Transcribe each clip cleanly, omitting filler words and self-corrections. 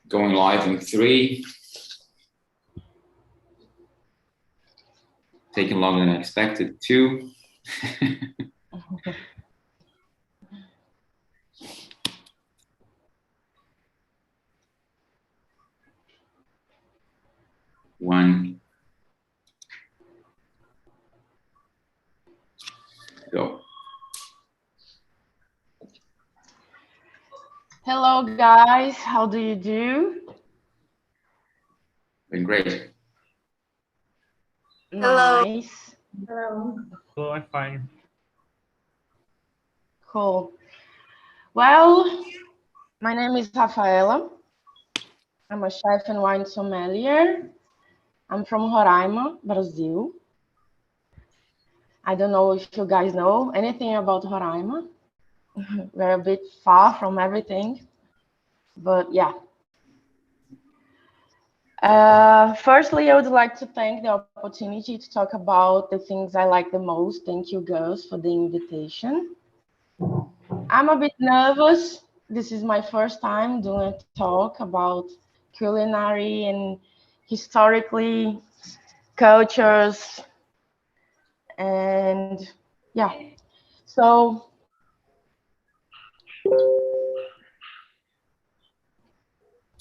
Going live in 3. Taking longer than expected, 2. One. Go. Hello guys, how do you do? Been great. Nice. Hello. Hello, I'm fine. Cool. Well, my name is Rafaela. I'm a chef and wine sommelier. I'm from Roraima, Brazil. I don't know if you guys know anything about Roraima. We're a bit far from everything, but yeah. Firstly, I would like to thank the opportunity to talk about the things I like the most. Thank you, girls, for the invitation. I'm a bit nervous. This is my first time doing a talk about culinary and historically cultures. And yeah, so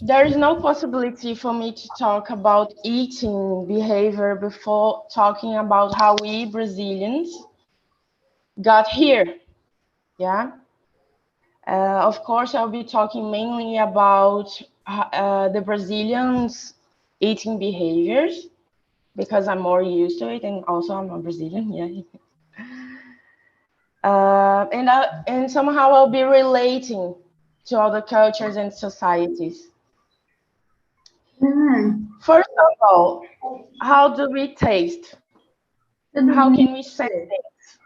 there is no possibility for me to talk about eating behavior before talking about how we Brazilians got here. Yeah. Of course, I'll be talking mainly about the Brazilians' eating behaviors because I'm more used to it, and also I'm a Brazilian. Yeah. And somehow I'll be relating to other cultures and societies. First of all, how do we taste? How can we say things?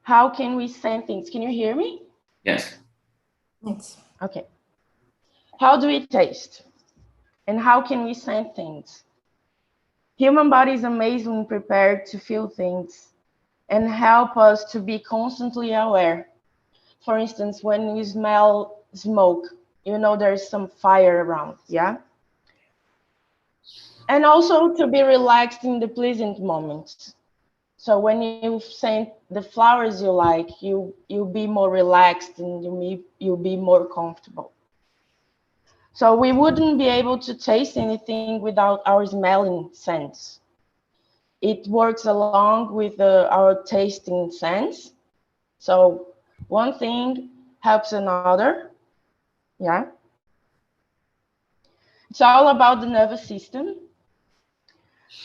How can we say things? Can you hear me? Yes. Yes. Okay. How do we taste? And how can we sense things? Human body is amazingly prepared to feel things and help us to be constantly aware. For instance, when you smell smoke, you know there's some fire around, yeah? And also to be relaxed in the pleasant moments. So when you scent the flowers you like, you'll be more relaxed and you'll be more comfortable. So we wouldn't be able to taste anything without our smelling sense. It works along with our tasting sense. So one thing helps another. Yeah. It's all about the nervous system.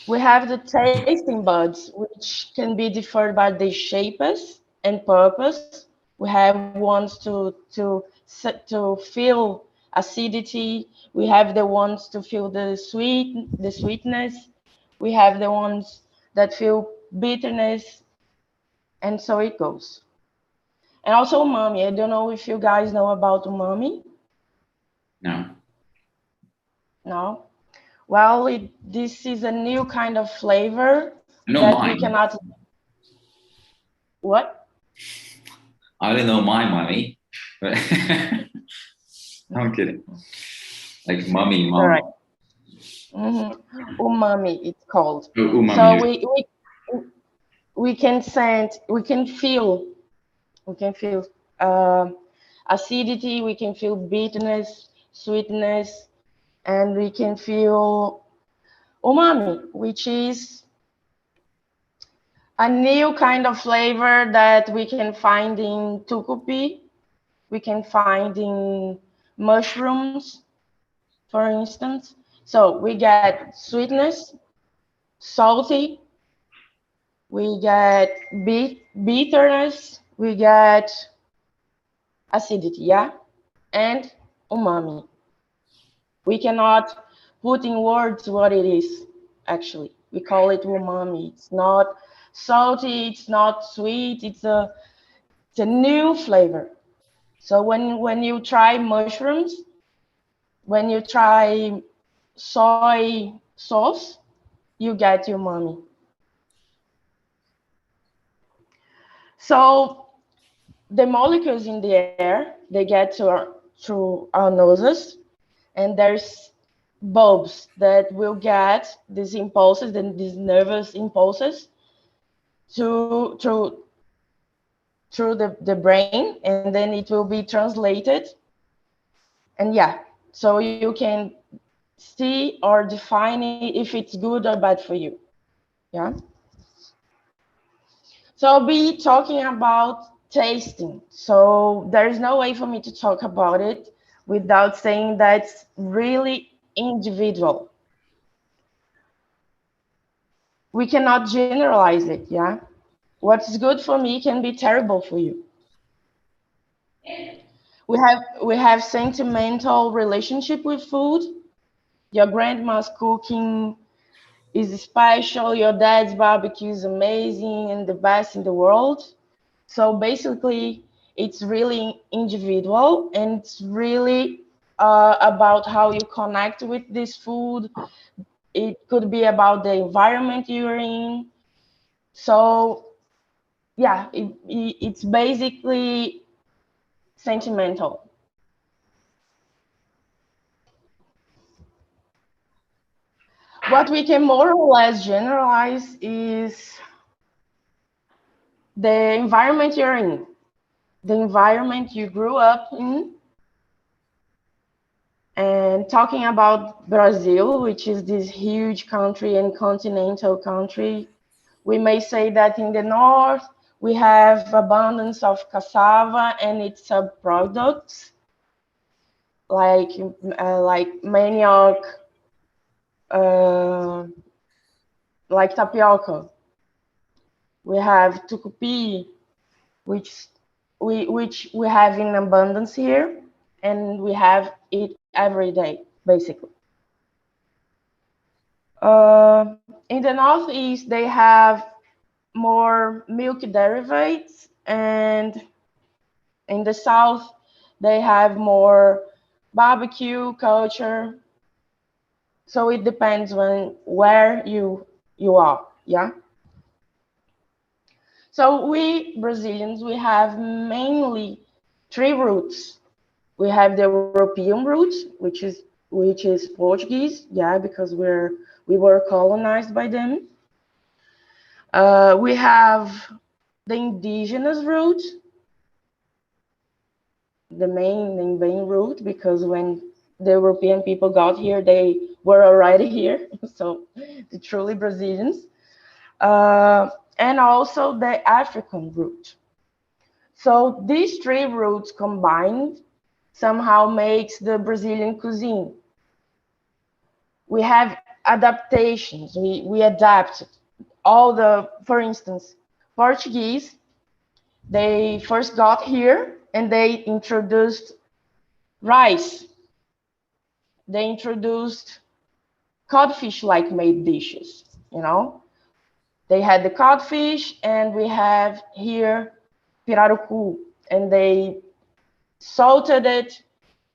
We have the tasting buds, which can be deferred by the shapes and purpose. We have ones to feel acidity. We have the ones to feel the sweetness. We have the ones that feel bitterness, and so it goes. And also umami. I don't know if you guys know about umami. No. No? Well, this is a new kind of flavor No, that mine. we cannot... What? I only know my mommy, but I'm kidding. Like mummy, mom. All right. Umami, it's called. Oh, umami. So we can sense, we can feel acidity, we can feel bitterness, sweetness, and we can feel umami, which is a new kind of flavor that we can find in tucupi, we can find in mushrooms, for instance. So we get sweetness, salty, we get bitterness, we get acidity, yeah, and umami. We cannot put in words what it is, actually. We call it umami. It's not salty, it's not sweet, it's a new flavor. So when you try mushrooms, when you try soy sauce, you get umami. So the molecules in the air, they get through our noses, and there's bulbs that will get these impulses and these nervous impulses to through the brain, and then it will be translated. And yeah, so you can see or define it if it's good or bad for you. Yeah. So I'll be talking about tasting. So there's no way for me to talk about it without saying that's really individual. We cannot generalize it, yeah? What's good for me can be terrible for you. We have sentimental relationship with food. Your grandma's cooking is special, your dad's barbecue is amazing and the best in the world. So basically, it's really individual, and it's really about how you connect with this food. It could be about the environment you're in. So yeah, it's basically sentimental. What we can more or less generalize is the environment you're in, the environment you grew up in. And talking about Brazil, which is this huge country and continental country, we may say that in the north we have abundance of cassava and its subproducts like manioc, uh, like tapioca. We have tucupi, which we have in abundance here, and we have it every day, basically. In the northeast, they have more milk derivatives, and in the south, they have more barbecue culture. So it depends on where you are, yeah. So we Brazilians, we have mainly three roots. We have the European root, which is Portuguese, yeah, because we were colonized by them. We have the indigenous root, the main root, because when the European people got here, they were already here, so the truly Brazilians, and also the African root. So these three roots combined somehow makes the Brazilian cuisine. We have adaptations. We adapted for instance, Portuguese, they first got here and they introduced rice. They introduced codfish-like made dishes, you know. They had the codfish, and we have here pirarucu, and they salted it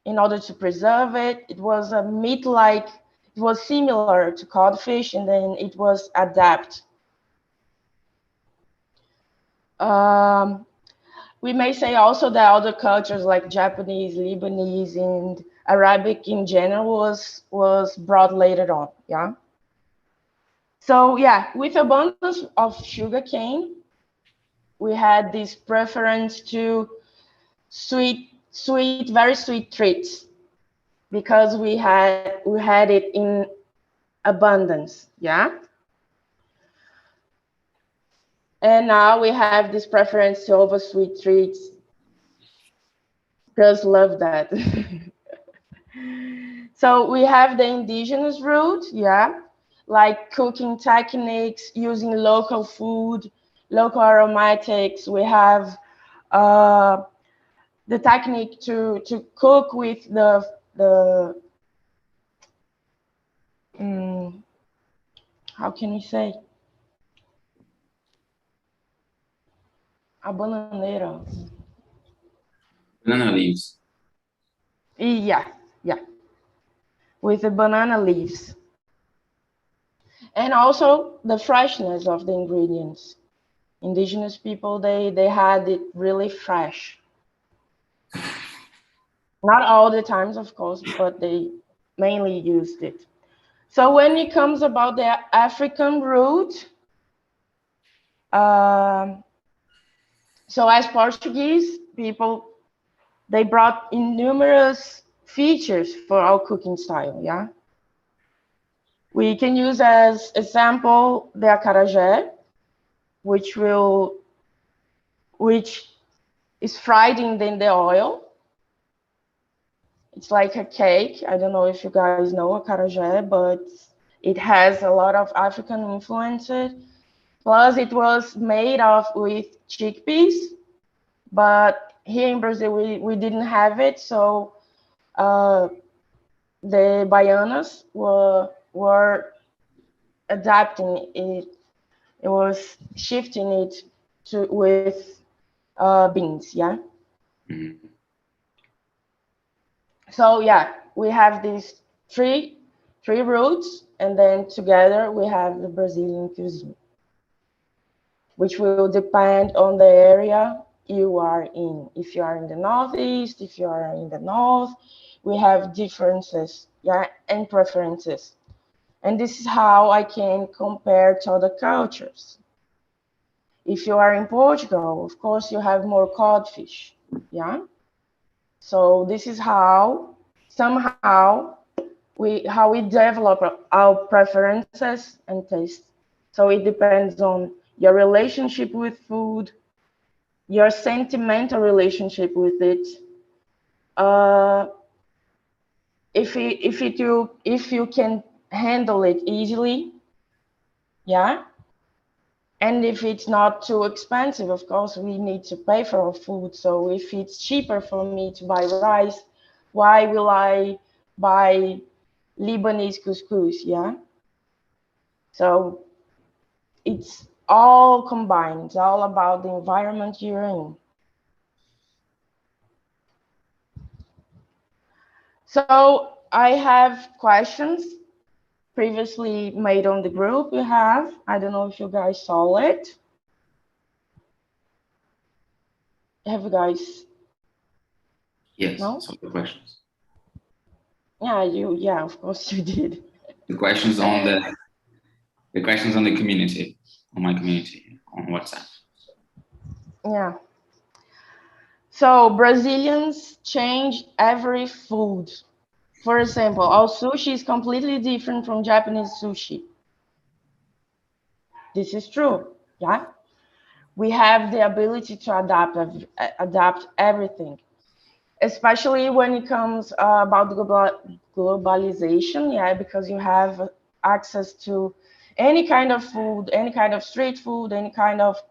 in order to preserve it. It was a meat-like, it was similar to codfish, and then it was adapted. Um, we may say also that other cultures like Japanese, Lebanese, and Arabic in general was brought later on, yeah. So yeah, with abundance of sugar cane, we had this preference to very sweet treats because we had it in abundance, yeah. And now we have this preference to over sweet treats. Girls love that. So we have the indigenous route, yeah, like cooking techniques using local food, local aromatics. We have uh, the technique to cook with the how can you say, a bananeira. Banana leaves. Yeah, yeah, with the banana leaves, and also the freshness of the ingredients. indigenous people, they had it really fresh. Not all the times, of course, but they mainly used it. So when it comes about the African root, so as Portuguese people, they brought in numerous features for our cooking style, yeah? We can use as example the acarajé, which is fried in the oil. It's like a cake. I don't know if you guys know acarajé, but it has a lot of African influences. Plus, it was made of with chickpeas, but here in Brazil we didn't have it, so the baianas were adapting it. It was shifting it to with beans, yeah. Mm-hmm. So yeah, we have these three roots, and then together we have the Brazilian cuisine, which will depend on the area you are in. If you are in the Northeast, if you are in the North, we have differences, yeah, and preferences. And this is how I can compare to other cultures. If you are in Portugal, of course, you have more codfish, yeah? So this is how, somehow, we develop our preferences and tastes. So it depends on your relationship with food, your sentimental relationship with it. If you can handle it easily, yeah. And if it's not too expensive, of course, we need to pay for our food. So if it's cheaper for me to buy rice, why will I buy Lebanese couscous? Yeah. So it's all combined. It's all about the environment you're in. So I have questions previously made on the group we have. I don't know if you guys saw it. Have you guys? Yes, No? some of the questions. Yeah, of course you did. The questions on the community, on my community, on WhatsApp. Yeah. So Brazilians change every food. For example, our sushi is completely different from Japanese sushi. This is true. Yeah. We have the ability to adapt everything, especially when it comes about globalization. Yeah, because you have access to any kind of food, any kind of street food, any kind of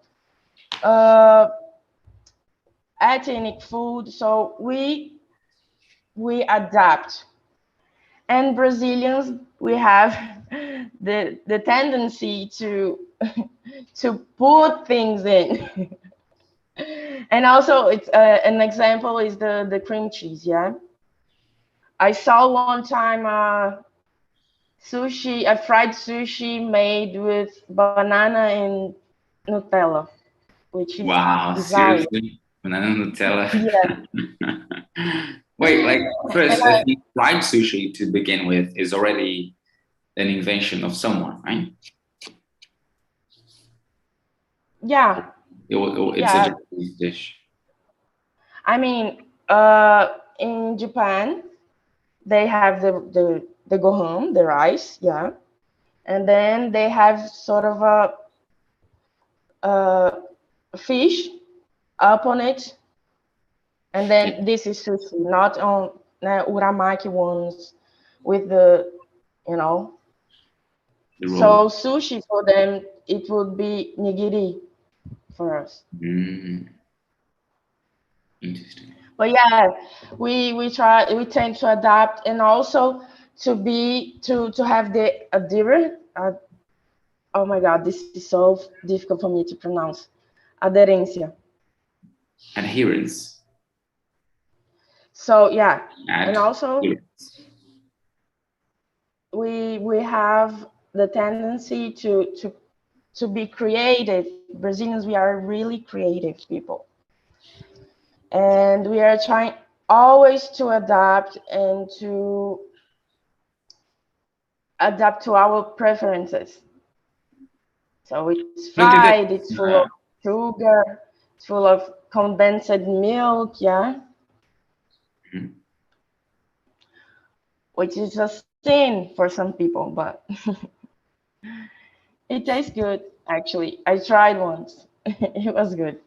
ethnic food. So we adapt. And Brazilians, we have the tendency to to put things in. And also, it's an example is the cream cheese. Yeah, I saw one time a fried sushi made with banana and Nutella, which is Wow, bizarre. seriously? Banana Nutella? Yeah, Wait, like and first, I think fried sushi to begin with is already an invention of someone, right? yeah, It's a yeah. Japanese dish. I mean, in Japan, they have the gohan, the rice, yeah, and then they have sort of a fish up on it, and Yeah, then this is sushi, not on uramaki ones with the, you know. the So roll. sushi for them it would be nigiri for us. Mm, interesting. But yeah, we tend to adapt, and also to have the adherent. Oh my God, this is so difficult for me to pronounce. Aderência. Adherence. So yeah, and also Adherence. we have the tendency to to be creative. Brazilians, we are really creative people. And we are trying always to adapt and to adapt to our preferences. So it's Look at fried, this. it's full of sugar, it's full of condensed milk, yeah, Mhm. which is a sin for some people, but it tastes good, actually. I tried once. It was good.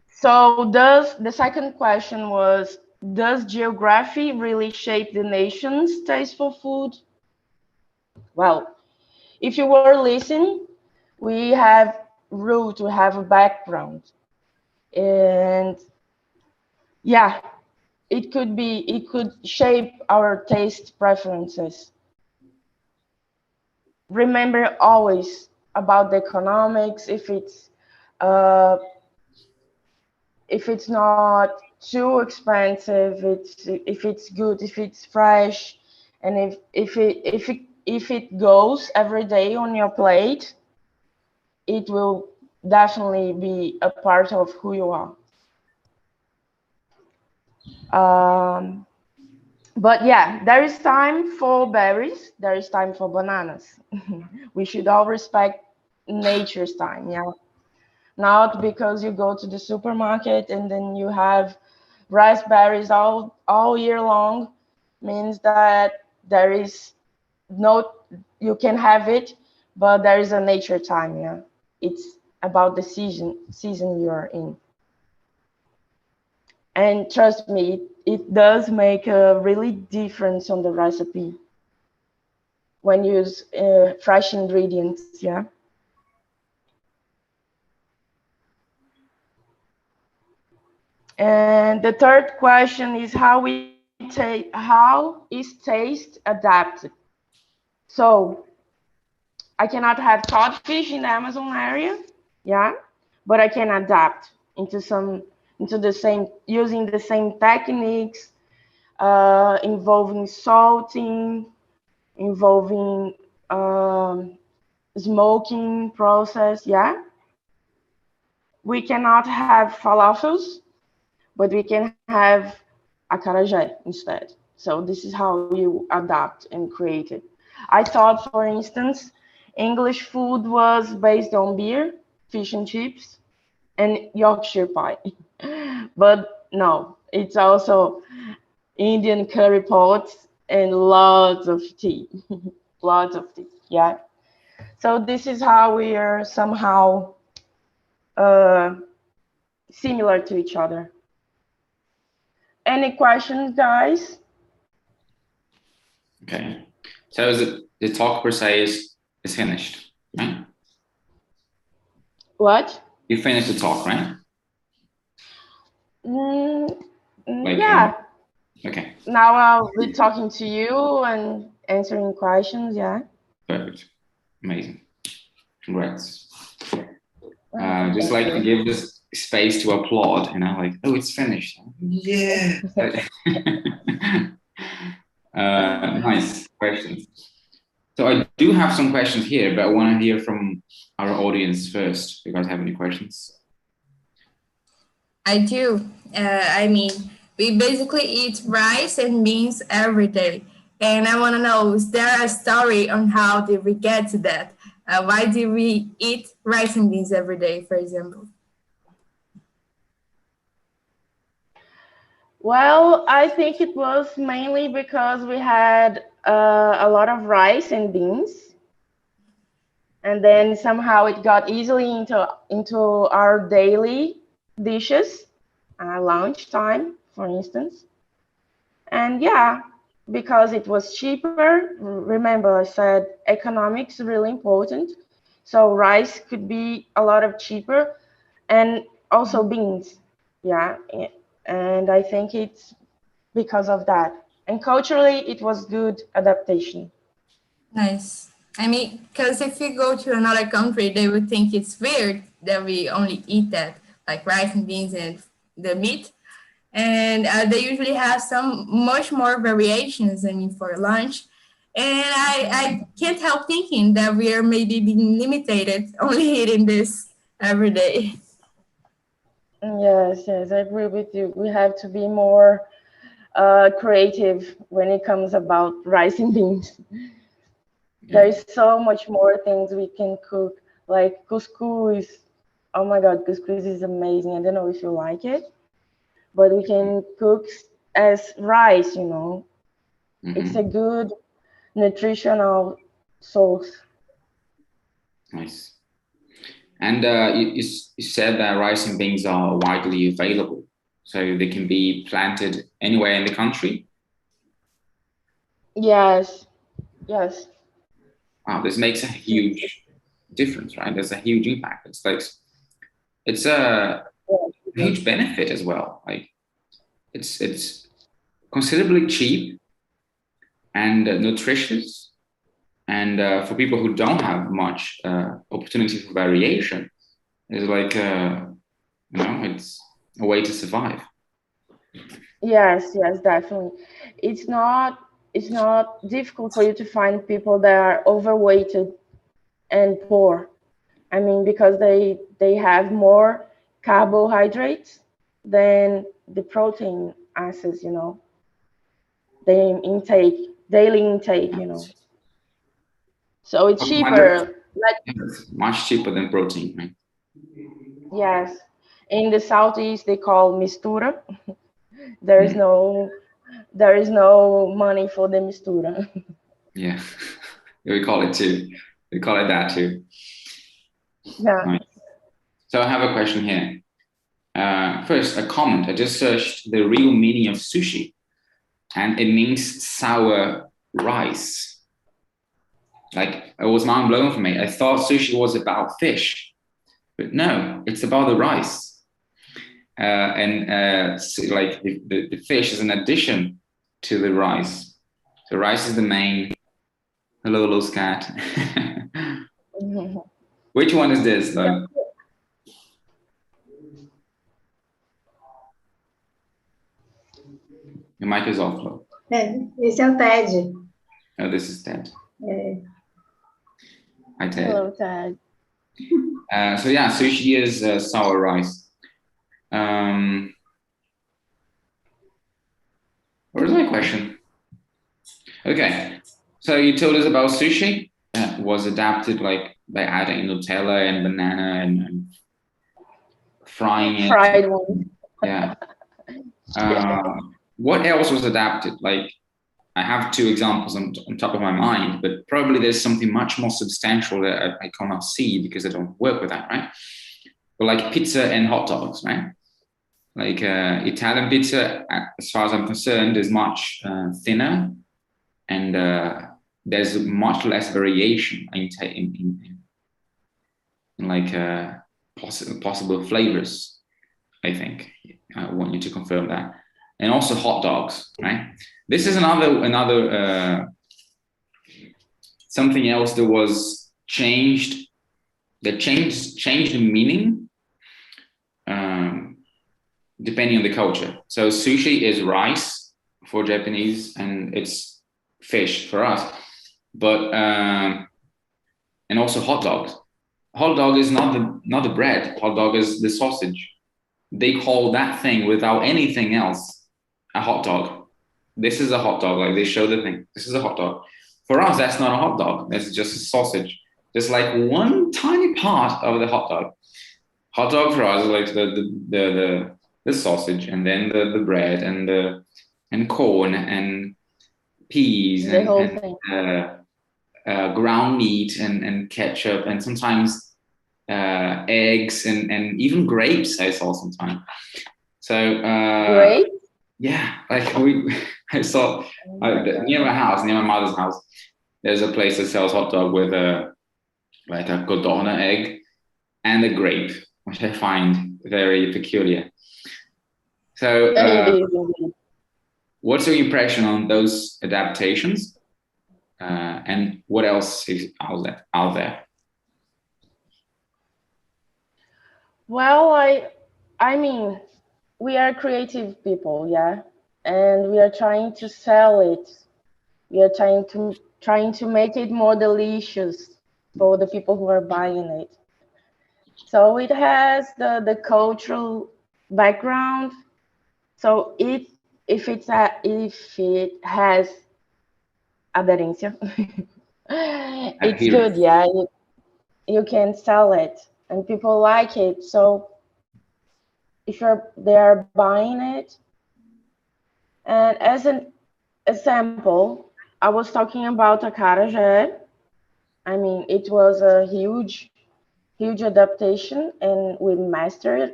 So does the second question was, does geography really shape the nation's taste for food? Well, if you were listening, we have root, we have a background. And yeah, it could shape our taste preferences. Remember always about the economics, uh, if it's not too expensive, if it's good, if it's fresh, and if it goes every day on your plate, it will definitely be a part of who you are. Um, but yeah, there is time for berries, there is time for bananas. We should all respect nature's time, yeah. Not because you go to the supermarket and then you have raspberries all year long means that there is no, you can have it, but there is a nature time, yeah. It's about the season you're in. And trust me, it does make a really difference on the recipe when you use fresh ingredients, yeah. And the third question is how is taste adapted? So I cannot have codfish in the Amazon area, yeah, but I can adapt into the same using the same techniques, involving salting, involving smoking process, yeah. We cannot have falafels, but we can have acarajé instead. So this is how you adapt and create it. I thought, for instance, English food was based on beer, fish and chips, and Yorkshire pie. But no, it's also Indian curry pots and lots of tea. Lots of tea, yeah. So this is how we are somehow uh, similar to each other. Any questions, guys? Okay. So the talk per se is finished, right? What? You finished the talk, right? Mm, Like, yeah. Okay. Now I'll be talking to you and answering questions. Yeah. Perfect. Amazing. Congrats. Just Thank like to you. give this space to applaud, like, oh, it's finished. Yeah. Nice questions. So I do have some questions here, but I want to hear from our audience first. You guys have any questions? I do. I mean, we basically eat rice and beans every day. And I want to know, is there a story on how did we get to that? Why do we eat rice and beans every day, for example? Well, I think it was mainly because we had a lot of rice and beans, and then somehow it got easily into our daily dishes, lunch time, for instance. And yeah, because it was cheaper. Remember, I said economics is really important. So rice could be a lot of cheaper, and also beans. Yeah, and I think it's because of that. And culturally, it was good adaptation. Nice. I mean, because if you go to another country, they would think it's weird that we only eat that, like rice and beans and the meat. And they usually have some much more variations. I mean, for lunch. And I can't help thinking that we are maybe being limited only eating this every day. Yes, yes, I agree with you. We have to be more creative when it comes about rice and beans. Yeah. There's so much more things we can cook, like couscous. Oh my God, couscous is amazing. I don't know if you like it, but we can cook as rice, you know. It's a Mm-hmm. good nutritional source. Nice. And you said that rice and beans are widely available, so they can be planted anywhere in the country. Yes, yes, Wow, this makes a huge difference, right? There's a huge impact. It's a huge benefit as well. Like it's considerably cheap and nutritious, and for people who don't have much opportunity for variation, it's like it's a way to survive. yes, yes, definitely. It's not it's not difficult for you to find people that are overweighted and poor. I mean, because they have more carbohydrates than the protein acids, you know, they intake daily intake, you know. So it's Carbohydrates, cheaper. Like yes, much cheaper than protein, right? yes, in the southeast they call mistura. There is Mm, no there is no money for the mistura. yeah, we call it too. We call it that too. Yeah. Right. So I have a question here. First, a comment. I just searched the real meaning of sushi, and it means sour rice. Like it was mind blowing for me. I thought sushi was about fish, but no, it's about the rice. Like the fish is an addition to the rice. So rice is the main. Hello, Los Cat. Which one is this though? Your mic is off, Flo. Esse é o TED. Oh, this is Ted. Hi, Ted. Hello, Ted. So yeah, sushi is sour rice. Where's my question? Okay, so you told us about sushi was adapted like by adding Nutella and banana and frying it. Fried one. Yeah. What else was adapted? Like I have two examples on top of my mind, but probably there's something much more substantial that I cannot see because I don't work with that, right? But like pizza and hot dogs, right? Like Italian pizza, as far as I'm concerned, is much thinner, and there's much less variation in like possible flavors. I think I want you to confirm that, and also hot dogs, right? This is another something else that was changed. That changed the meaning depending on the culture. So sushi is rice for Japanese, and it's fish for us. But and also hot dogs. Hot dog is not the bread. Hot dog is the sausage. They call that thing without anything else a hot dog. This is a hot dog. Like they show the thing. This is a hot dog. For us, that's not a hot dog. That's just a sausage. Just like one tiny part of the hot dog. Hot dog for us is like the sausage, and then the bread and corn and peas The whole and thing. ground meat and ketchup and sometimes eggs and even grapes I saw sometimes. So Great. yeah, like I saw near my house, near my mother's house, there's a place that sells hot dog with like a codorna egg and a grape, which I find very peculiar. So It is indeed. what's your impression on those adaptations? And what else is out there? Well, I mean, we are creative people, yeah, and we are trying to sell it. We are trying trying to make it more delicious for the people who are buying it. So it has the cultural background. So if it has adherencia, it's Here. good. Yeah, you can sell it and people like it. So if they are buying it, and as an example, I was talking about acarajé. I mean, it was a huge adaptation, and we mastered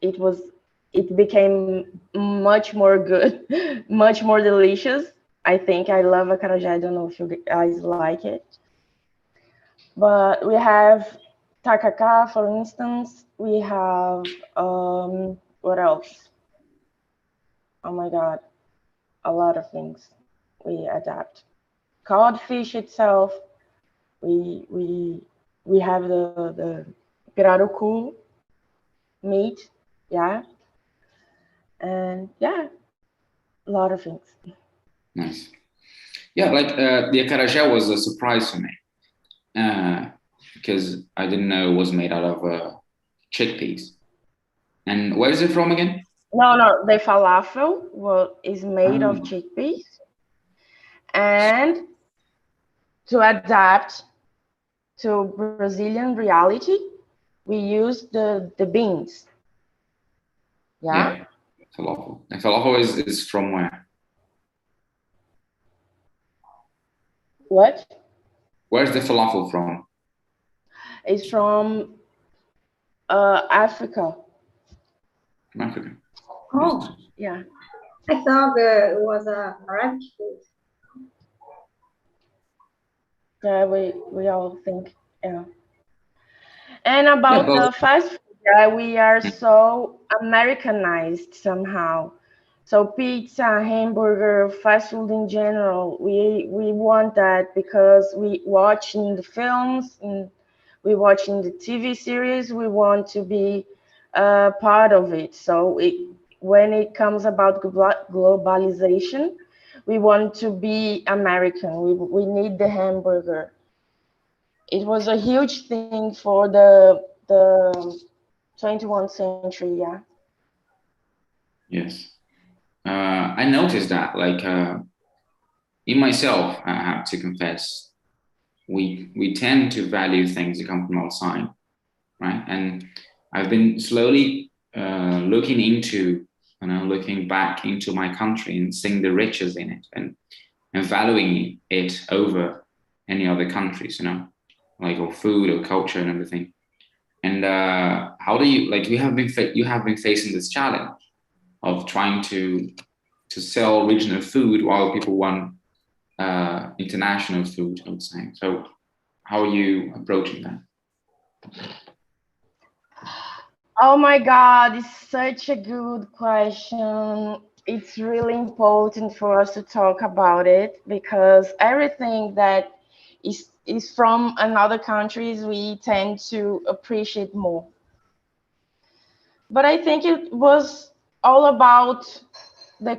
it. It became much more good, much more delicious. I think I love acarajé. I don't know if you guys like it, but we have tacacá, for instance. We have what else? Oh my God, a lot of things we adapt. Codfish itself, we we we have the pirarucu meat, yeah, and yeah, a lot of things. Nice. Yeah, like the acarajé was a surprise for me because I didn't know it was made out of chickpeas. And where is it from again? No, the falafel is made of Oh, chickpeas, and to adapt to Brazilian reality, we use the beans. Yeah. yeah, falafel. And falafel is from where? What? Where's the falafel from? It's from Africa. From Africa. Oh, Yeah. I thought it was a Arabic food. Yeah, we all think, yeah. And Yeah, about but the fast food, yeah, we are so Americanized somehow. So pizza, hamburger, fast food in general, we want that because we watch in the films and we watch in the TV series. We want to be part of it. So when it comes about globalization, we want to be American. We need the hamburger. It was a huge thing for the 21st century. Yeah. yes, I noticed that. Like in myself, I have to confess, we tend to value things that come from outside, right? And I've been slowly looking into, looking back into my country and seeing the riches in it and valuing it over any other countries, like or food or culture and everything. And how do you like? You have been facing this challenge of trying to sell regional food while people want international food, I would say. So how are you approaching that? Oh my God, it's such a good question. It's really important for us to talk about it because everything that is from another countries we tend to appreciate more. But I think it was all about the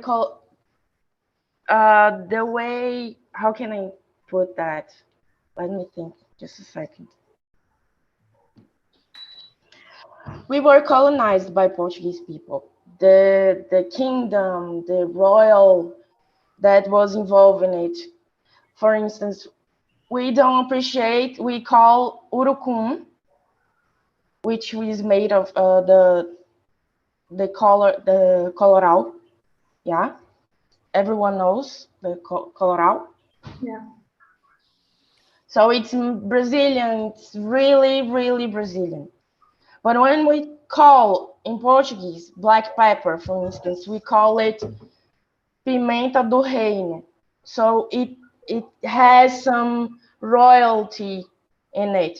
the way. How can I put that? Let me think just a second. We were colonized by Portuguese people. The kingdom, the royal that was involved in it. For instance, we don't appreciate. We call urucum, which is made of the coloral. Yeah, everyone knows the coloral. Yeah. So it's Brazilian. It's really Brazilian. But when we call in Portuguese black pepper, for instance, we call it pimenta do reino. So it has some royalty in it,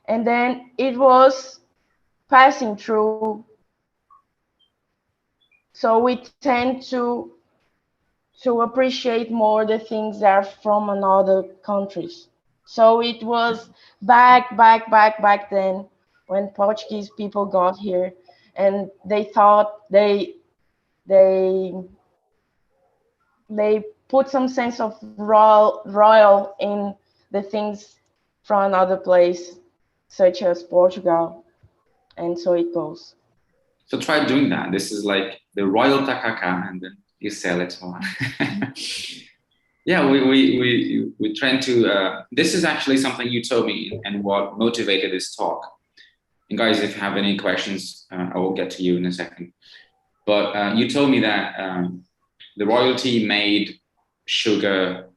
And then it was passing through. So we tend to appreciate more the things that are from another countries. So it was back then when Portuguese people got here and they thought they put some sense of royal in the things from another place, such as Portugal, and so it goes. So try doing that. This is like the royal tacacá, and then you sell it on. Yeah, we trying to. This is actually something you told me, and what motivated this talk. And guys, if you have any questions, I will get to you in a second. But you told me that the royalty made sugar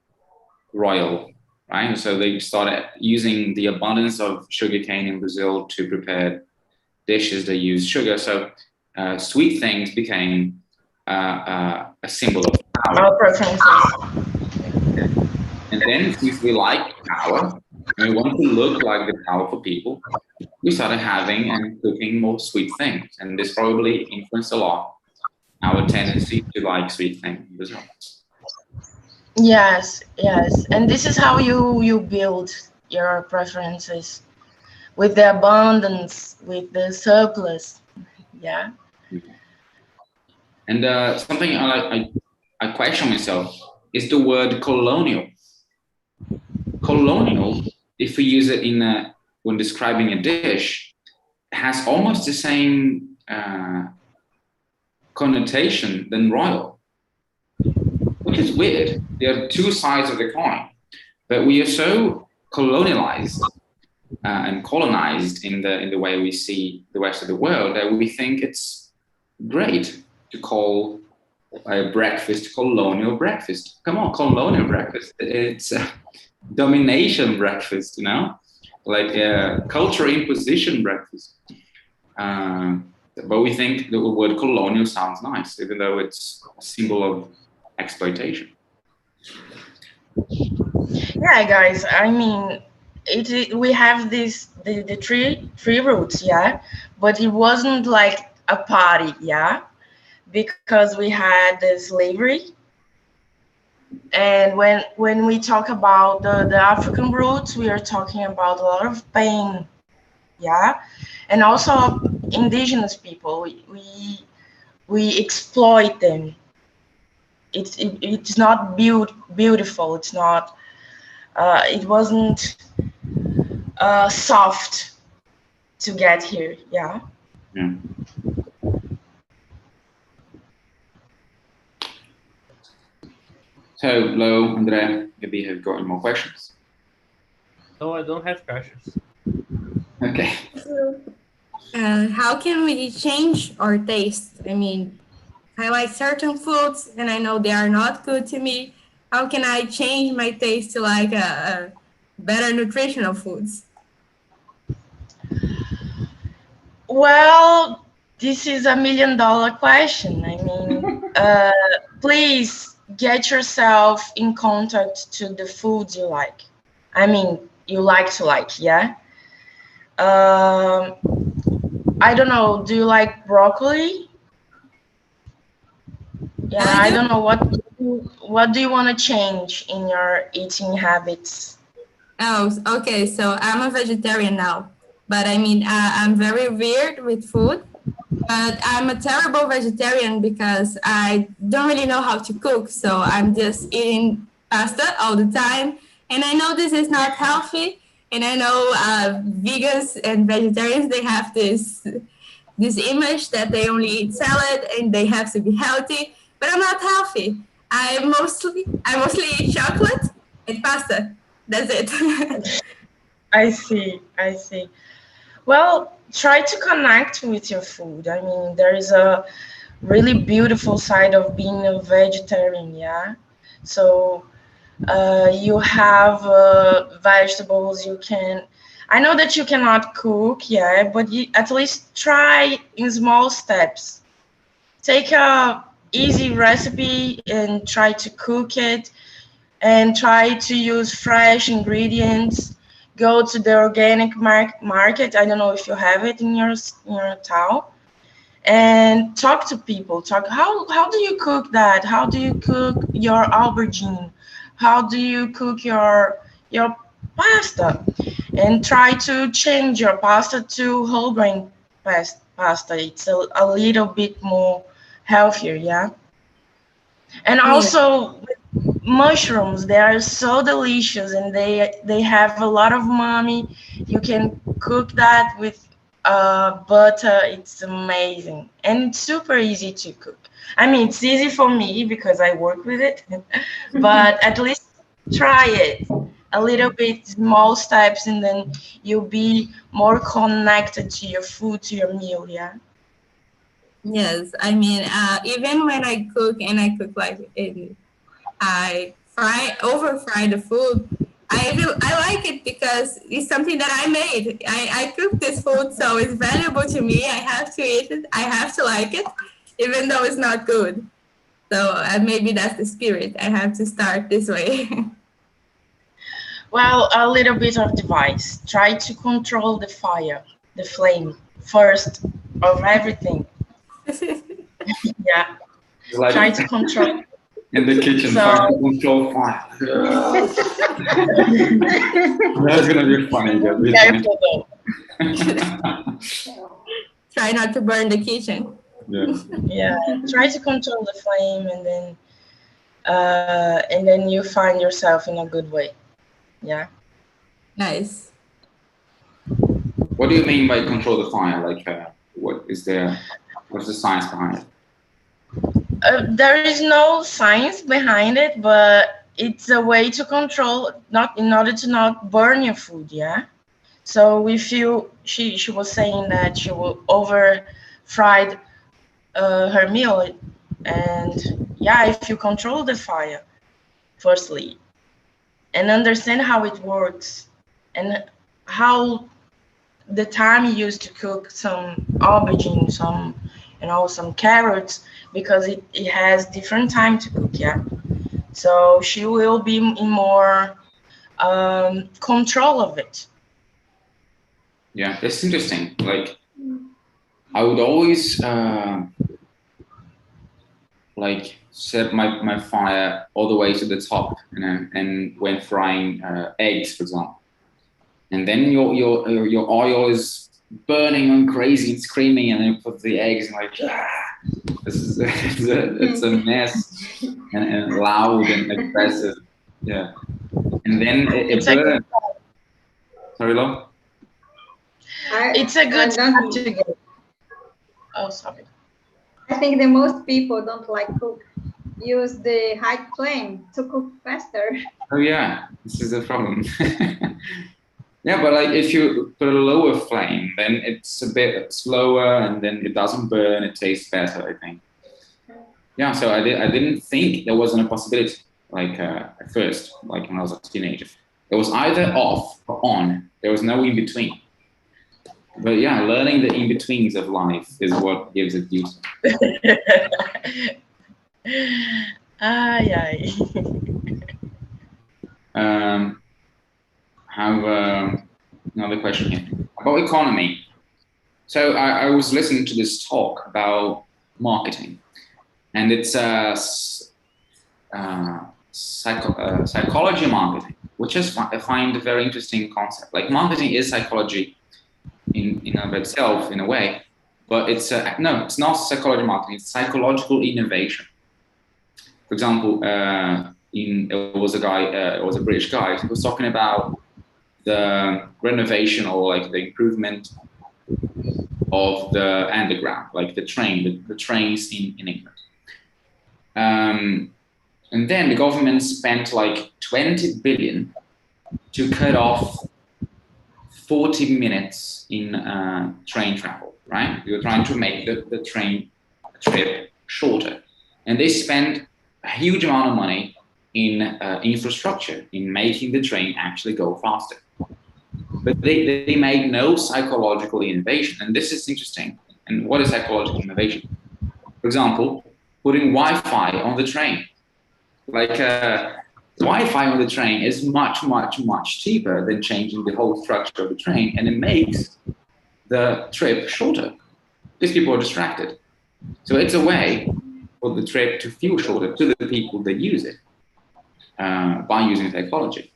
royal, right? So they started using the abundance of sugarcane in Brazil to prepare dishes that use sugar. So sweet things became a symbol of power. Our preferences. And then, since we like power and we want to look like the powerful people, we started having and cooking more sweet things. And this probably influenced a lot our tendency to like sweet things in Brazil. Yes, yes. And this is how you build your preferences, with the abundance, with the surplus. Yeah. And something I question myself is the word colonial. Colonial, if we use it when describing a dish, has almost the same connotation than royal, which is weird. There are two sides of the coin, but we are so colonialized and colonized in the way we see the rest of the world that we think it's great to call a breakfast colonial breakfast. Come on, colonial breakfast. It's a domination breakfast, you know, like a cultural imposition breakfast. But we think the word colonial sounds nice, even though it's a symbol of exploitation. Yeah, guys. I mean, we have the three roots, yeah, but it wasn't like a party, yeah, because we had the slavery. And when we talk about the African roots, we are talking about a lot of pain, yeah, and also indigenous people. We exploit them. It's not beautiful. It's not. It wasn't soft to get here. Yeah. Yeah. So, Lo, Andrea, maybe you have got any more questions? No, I don't have questions. Okay. How can we change our taste? I mean, I like certain foods and I know they are not good to me. How can I change my taste to like a better nutritional foods? Well, this is $1 million question. I mean, please get yourself in contact to the foods you like. I mean, you like to like, yeah. I don't know. Do you like broccoli? Yeah, I don't know what do you want to change in your eating habits? Oh, okay. So I'm a vegetarian now, but I mean, I'm very weird with food. But I'm a terrible vegetarian because I don't really know how to cook. So I'm just eating pasta all the time. And I know this is not healthy. And I know vegans and vegetarians, they have this image that they only eat salad and they have to be healthy. But I'm not healthy. I mostly eat chocolate and pasta. That's it. I see. Well, try to connect with your food. I mean, there is a really beautiful side of being a vegetarian, yeah? So you have vegetables, I know that you cannot cook, yeah, but you at least try in small steps. Take a easy recipe and try to cook it, and try to use fresh ingredients. Go to the organic market. I don't know if you have it in your town, and talk to people. Talk how do you cook that? How do you cook your aubergine? How do you cook your pasta? And try to change your pasta to whole grain pasta. It's a little bit more healthier, yeah. And Yeah. also mushrooms, they are so delicious, and they have a lot of umami. You can cook that with butter. It's amazing, and it's super easy to cook. I mean, it's easy for me because I work with it, but at least try it a little bit, small steps, and then you'll be more connected to your food, to your meal. Yeah. Yes, I mean, even when I cook and I cook like I over fry the food. I like it because it's something that I made. I cook this food, so it's valuable to me. I have to eat it. I have to like it, even though it's not good. So maybe that's the spirit. I have to start this way. Well, a little bit of advice. Try to control the fire, the flame first of everything. Yeah. It's like Try to control. in the kitchen, So- trying to control fire. That's gonna be funny. Careful though. Try not to burn the kitchen. Yeah. Yeah. Try to control the flame, and then you find yourself in a good way. Yeah. Nice. What do you mean by control the fire? Like, what's the science behind it? There is no science behind it, but it's a way to control, not in order to not burn your food. Yeah. So if she was saying that she will over fried her meal, and yeah, if you control the fire firstly and understand how it works and how the time you use to cook some aubergine, some carrots, because it has different time to cook. Yeah. So she will be in more control of it. Yeah, it's interesting. Like, I would always like set my fire all the way to the top, and when frying eggs, for example, and then your oil is burning and crazy and screaming, and then you put the eggs and like, it's a mess and loud and aggressive. Yeah, and then it burns. Sorry, Lo? It's a good step to go. Oh, sorry. I think that most people don't like cook. Use the high flame to cook faster. Oh yeah, this is a problem. Yeah, but like if you put a lower flame, then it's a bit slower, and then it doesn't burn. It tastes better, I think. Yeah, so I didn't think there wasn't a possibility. Like at first, like when I was a teenager, it was either off or on. There was no in between. But yeah, learning the in betweens of life is what gives it beauty. Ay, ay. Have another question here about economy. So I was listening to this talk about marketing, and it's psychology marketing, which I find a very interesting concept. Like marketing is psychology in of itself in a way, but it's no, it's not psychology marketing. It's psychological innovation. For example, it was a British guy who was talking about the renovation or like the improvement of the underground, like the trains in England. And then the government spent like 20 billion to cut off 40 minutes in train travel, right? You're trying to make the train trip shorter. And they spent a huge amount of money in infrastructure, in making the train actually go faster. But they made no psychological innovation. And this is interesting. And what is psychological innovation? For example, putting Wi-Fi on the train. Like Wi-Fi on the train is much, much, much cheaper than changing the whole structure of the train. And it makes the trip shorter because people are distracted. So it's a way for the trip to feel shorter to the people that use it by using technology.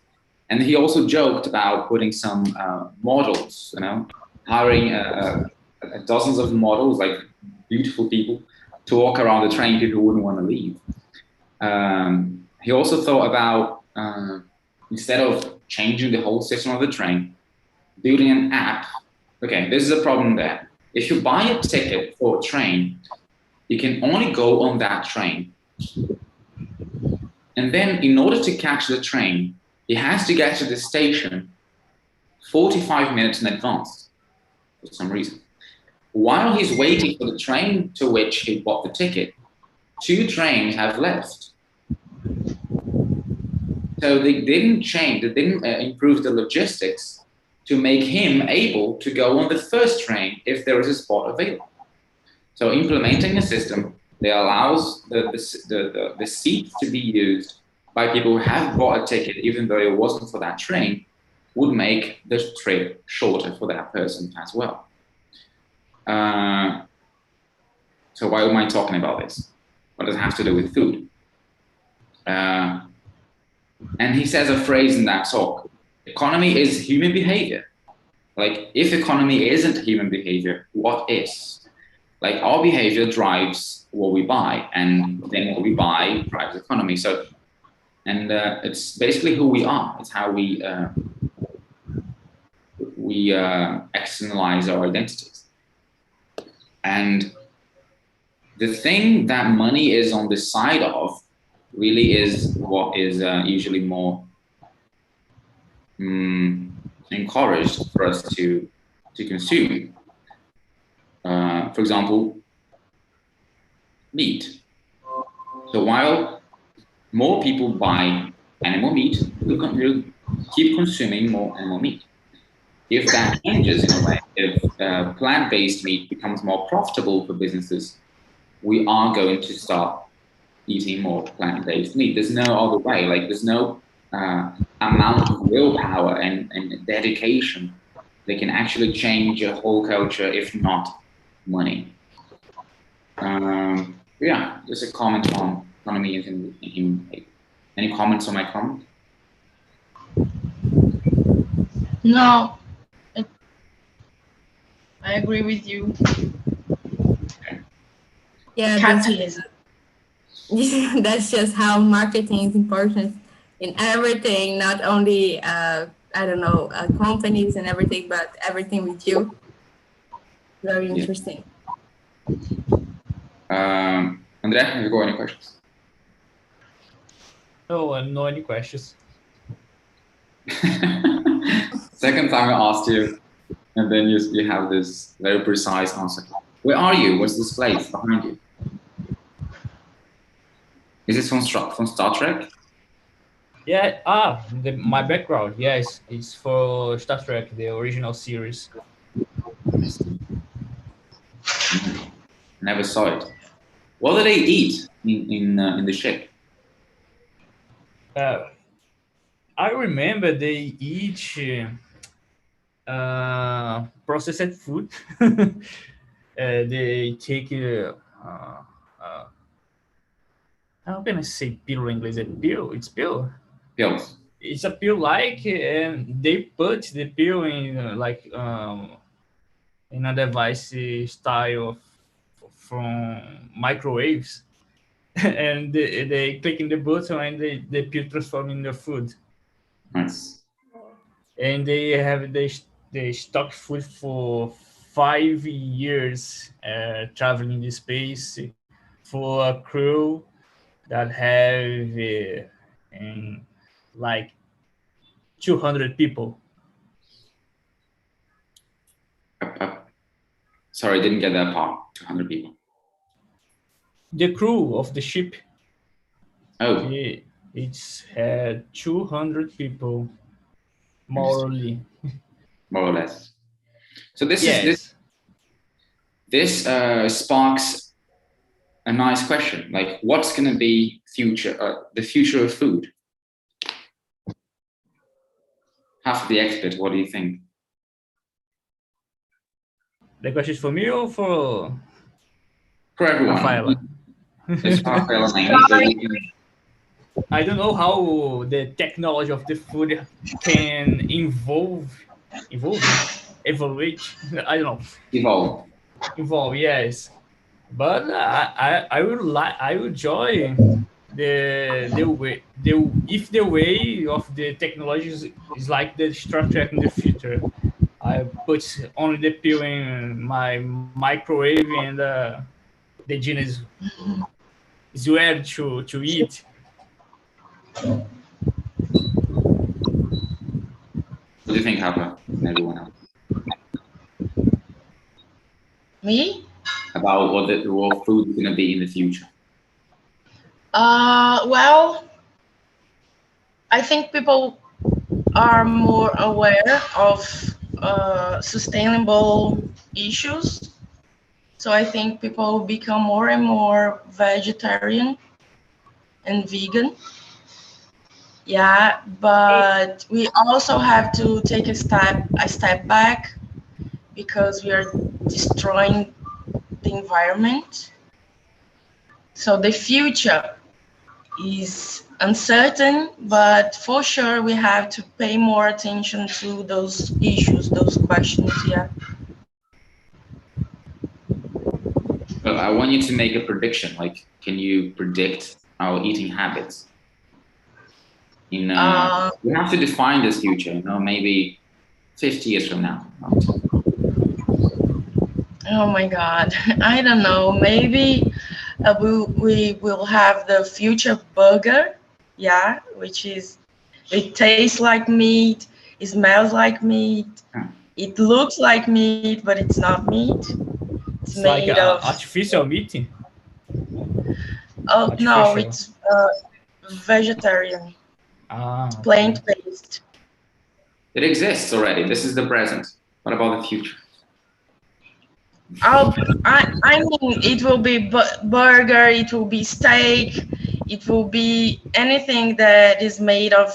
And he also joked about putting some models, hiring dozens of models, like beautiful people, to walk around the train. People wouldn't want to leave. he also thought about instead of changing the whole system of the train, building an app. Okay, this is a problem there. If you buy a ticket for a train, you can only go on that train. And then in order to catch the train, he has to get to the station 45 minutes in advance for some reason. While he's waiting for the train to which he bought the ticket, 2 trains have left. So they didn't improve the logistics to make him able to go on the first train if there is a spot available. So implementing a system that allows the seat to be used by people who have bought a ticket, even though it wasn't for that train, would make the trip shorter for that person as well. So why am I talking about this? What does it have to do with food? And he says a phrase in that talk: economy is human behavior. Like, if economy isn't human behavior, what is? Like, our behavior drives what we buy, and then what we buy drives economy. So, and it's basically who we are. It's how we externalize our identities. And the thing that money is on the side of really is what is usually more encouraged for us to consume. For example, meat. So while more people buy animal meat, we'll keep consuming more animal meat. If that changes in a way, if plant-based meat becomes more profitable for businesses, we are going to start eating more plant-based meat. There's no other way. Like, there's no amount of willpower and dedication that can actually change a whole culture if not money. Yeah, just a comment on economy and human behavior. Any comments on my comment? No, I agree with you. Okay. Yeah, Capitalism. that's just how marketing is important in everything, not only I don't know, companies and everything, but everything we do. Very interesting. Andrea, have you got any questions? No, no any questions. Second time I asked you, and then you have this very precise answer. Where are you? What's this place behind you? Is this from Star Trek? Yeah, my background, yes, it's for Star Trek, the original series. Never saw it. What do they eat in the ship? I remember they eat processed food. They take how can I say pill in English? Pill. It's pill. Pills. It's a pill like, and they put the pill in in a device style from microwaves, and they click in the button and the pill transform in the food. Nice. And they stock food for 5 years, traveling in the space for a crew that have like 200 people. Sorry, I didn't get that part. 200 people. The crew of the ship. Oh. It's had 200 people, more or less. So this yes. this sparks a nice question. Like, what's going to be the future of food? Half the expert, what do you think? The question is for me or for everyone? Rafaela? It's Rafaela mainly. I don't know how the technology of the food can evaluate. I don't know. Evolve, yes. But I would join if the way of the technology is like the Star Trek in the future, I put only the pill in my microwave and the gene is ready to eat. What do you think, Rafa, and everyone else, Me? about what food is going to be in the future? Well, I think people are more aware of sustainable issues. So I think people become more and more vegetarian and vegan. Yeah, but we also have to take a step back because we are destroying the environment. So the future is uncertain, but for sure we have to pay more attention to those issues, those questions. Yeah. Well, I want you to make a prediction. Like, can you predict our eating habits? Uh, We have to define this future. Maybe 50 years from now. oh my God, I don't know. Maybe we will have the future burger. Yeah, which is it tastes like meat, it smells like meat, it looks like meat, but it's not meat. It's It's like made of artificial meat. oh no, Artificial. it's vegetarian, Okay. plant-based. It exists already. This is the present. What about the future? I mean, it will be burger, it will be steak, it will be anything that is made of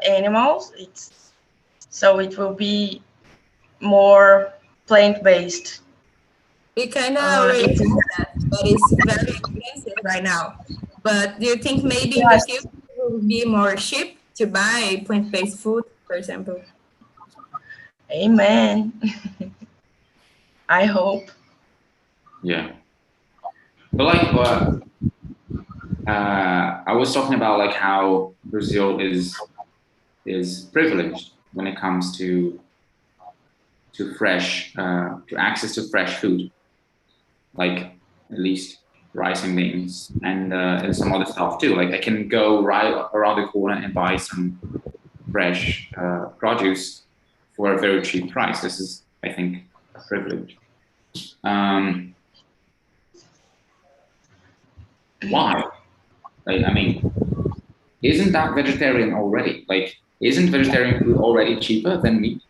animals. So it will be more plant-based. We kind of already It's, have that, but it's very expensive right now. But do you think maybe in the yes, future it will be more cheap to buy plant-based food, for example? amen. I hope. Yeah. But like, I was talking about like how Brazil is privileged when it comes to fresh to access to fresh food, like at least rice and beans and some other stuff too. Like I can go right around the corner and buy some fresh produce for a very cheap price. This is, I think, a privilege. Um, why? Like, I mean, isn't that vegetarian already? Like, isn't vegetarian food already cheaper than meat?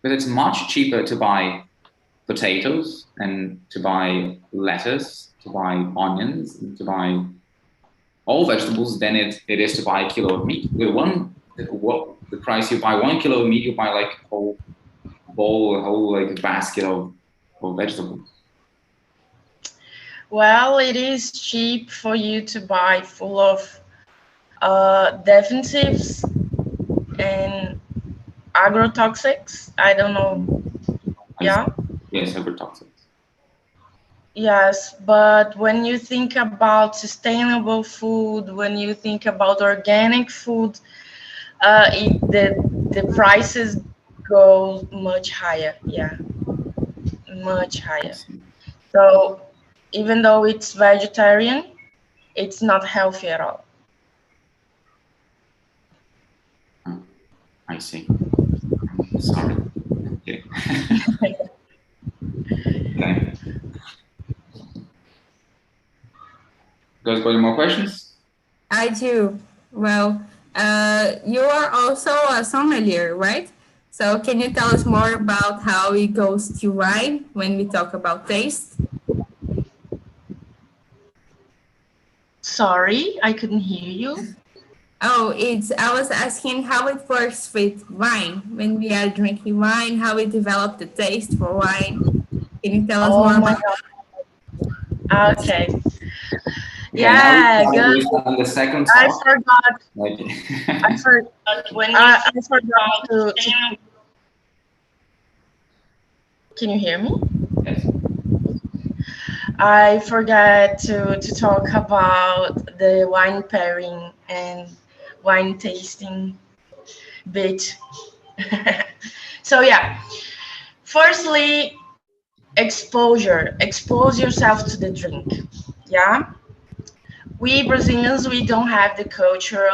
Because it's much cheaper to buy potatoes and to buy lettuce, to buy onions, and to buy all vegetables than it is to buy a kilo of meat. With what the price you buy 1 kilo of meat, you buy like a whole bowl, a whole like basket of vegetables. Well, it is cheap for you to buy full of defensives and agrotoxics. I don't know. Yeah. Yes, agrotoxics. Yes, but when you think about sustainable food, when you think about organic food, the prices go much higher. Yeah, much higher. So even though it's vegetarian, it's not healthy at all. Oh, I see. Sorry. Okay. Okay. Guys, got any more questions? I do. Well, you are also a sommelier, right? So can you tell us more about how it goes to wine when we talk about taste? Sorry, I couldn't hear you. Oh, I was asking how it works with wine. When we are drinking wine, how we develop the taste for wine. Can you tell us Oh more my about God. Okay. Okay, now Yeah, good. we start on the second I talk. forgot. Like, I forgot to. Can you hear me? yes. I forgot to talk about the wine pairing and wine tasting bit. So yeah, firstly, exposure. Expose yourself to the drink. Yeah, we Brazilians, we don't have the culture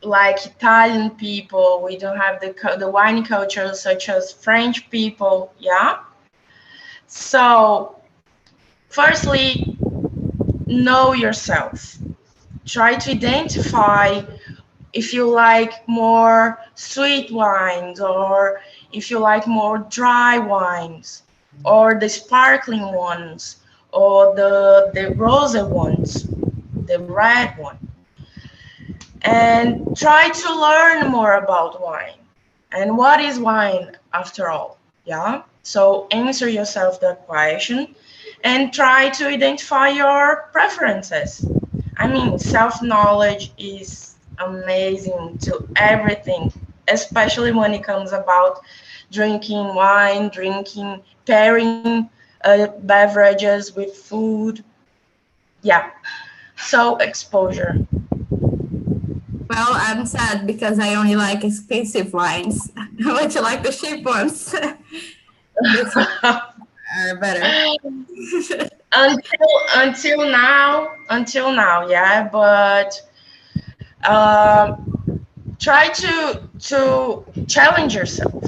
like Italian people. We don't have the wine culture such as French people. Yeah. So, firstly, know yourself. Try to identify if you like more sweet wines or if you like more dry wines or the sparkling ones or the rosy ones, the red one. And try to learn more about wine. And what is wine after all? Yeah. So answer yourself that question and try to identify your preferences. I mean, self knowledge is amazing to everything, especially when it comes about drinking wine, drinking, pairing beverages with food. Yeah. So exposure. Well, I'm sad because I only like expensive wines. Would you like the cheap ones? These are better. Until now, yeah. But uh, try to challenge yourself.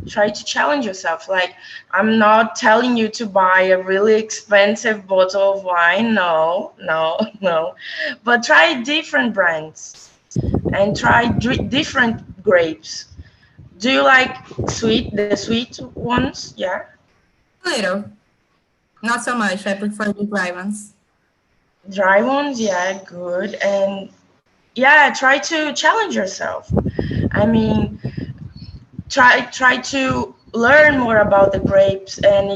Try to challenge yourself. Like, I'm not telling you to buy a really expensive bottle of wine. No, no, no. But try different brands and try different grapes. Do you like the sweet ones? Yeah. A little, not so much. I prefer the dry ones. Dry ones, yeah, good. And yeah, try to challenge yourself. I mean, try to learn more about the grapes, and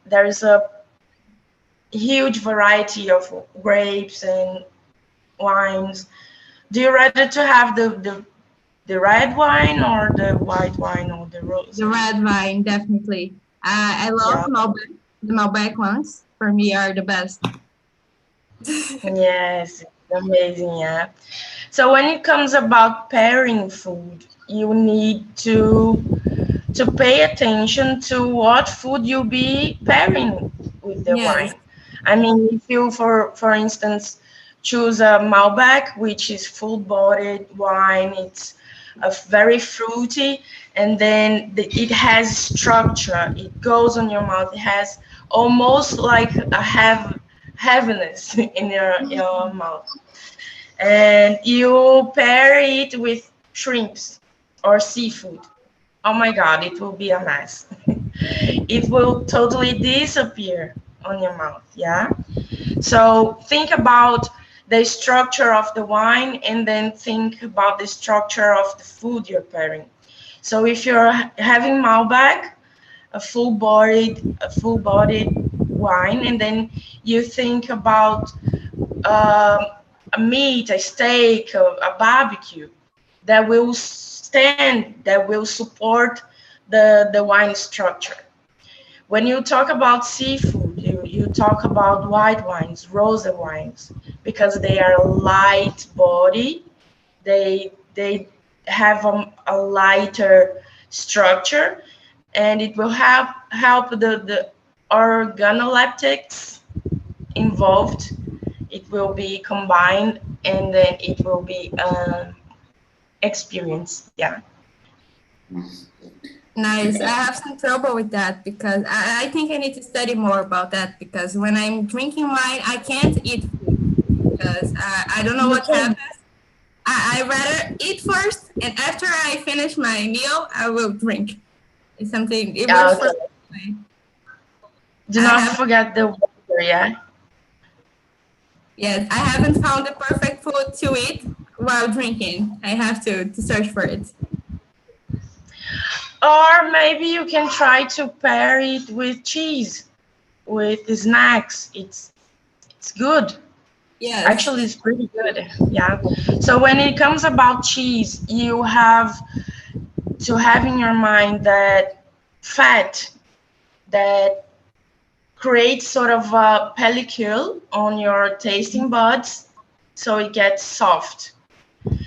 there's a huge variety of grapes and wines. Do you rather to have the red wine or the white wine or the rose? The red wine, definitely. I love Yeah. Malbec. The Malbec ones, for me, are the best. Yes, amazing, yeah. So when it comes about pairing food, you need to pay attention to what food you'll be pairing with the Yes, wine. I mean, if you, for instance, choose a Malbec, which is full-bodied wine, it's very fruity, and then it has structure. It goes on your mouth. It has almost like a heaviness in your mouth, and you pair it with shrimps or seafood. Oh my God, it will be a mess. It will totally disappear on your mouth. Yeah. So think about the structure of the wine and then think about the structure of the food you're pairing. So if you're having Malbec, a full bodied wine, and then you think about um, a meat, a steak, a barbecue that will support the wine structure. When you talk about seafood, you talk about white wines, rosé wines, because they are light body. They have a lighter structure, and it will help the organoleptics involved. It will be combined, and then it will be experience. Yeah. nice. I have some trouble with that because I think I need to study more about that because when I'm drinking wine, I can't eat food because I don't know You what can. happens. I rather eat first, and after I finish my meal, I will drink. It's something, it works for Okay. me. Do I not have, forget the water. Yeah. yes, I haven't found the perfect food to eat while drinking. I have to search for it. Or maybe you can try to pair it with cheese, with the snacks. It's good. Yes. Actually, it's pretty good. Yeah. So when it comes about cheese, you have to have in your mind that fat, that creates sort of a pellicule on your tasting buds, so it gets soft.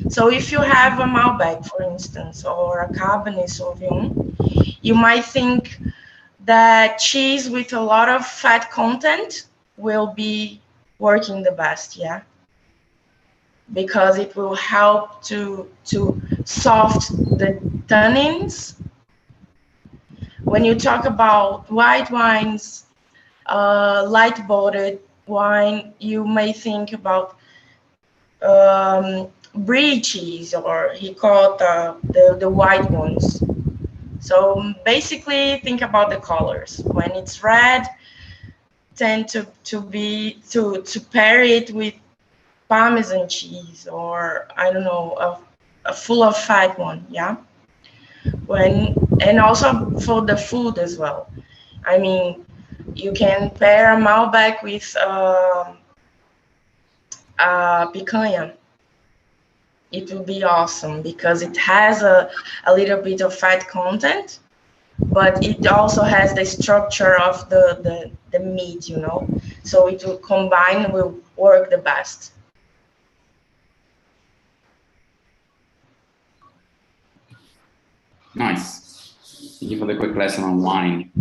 So if you have a Malbec, for instance, or a Cabernet Sauvignon, you might think that cheese with a lot of fat content will be working the best, yeah? Because it will help to soft the tannins. When you talk about white wines, light bodied wine, you may think about brie cheese, or he called the white ones. So basically think about the colors. When it's red, tend to pair it with Parmesan cheese, or I don't know, a full of fat one, yeah. And also for the food as well. I mean, you can pair a Malbec with picanha. It will be awesome because it has a little bit of fat content, but it also has the structure of the meat, you know. So it will combine, will work the best. Nice. Thank you for the quick lesson on wine.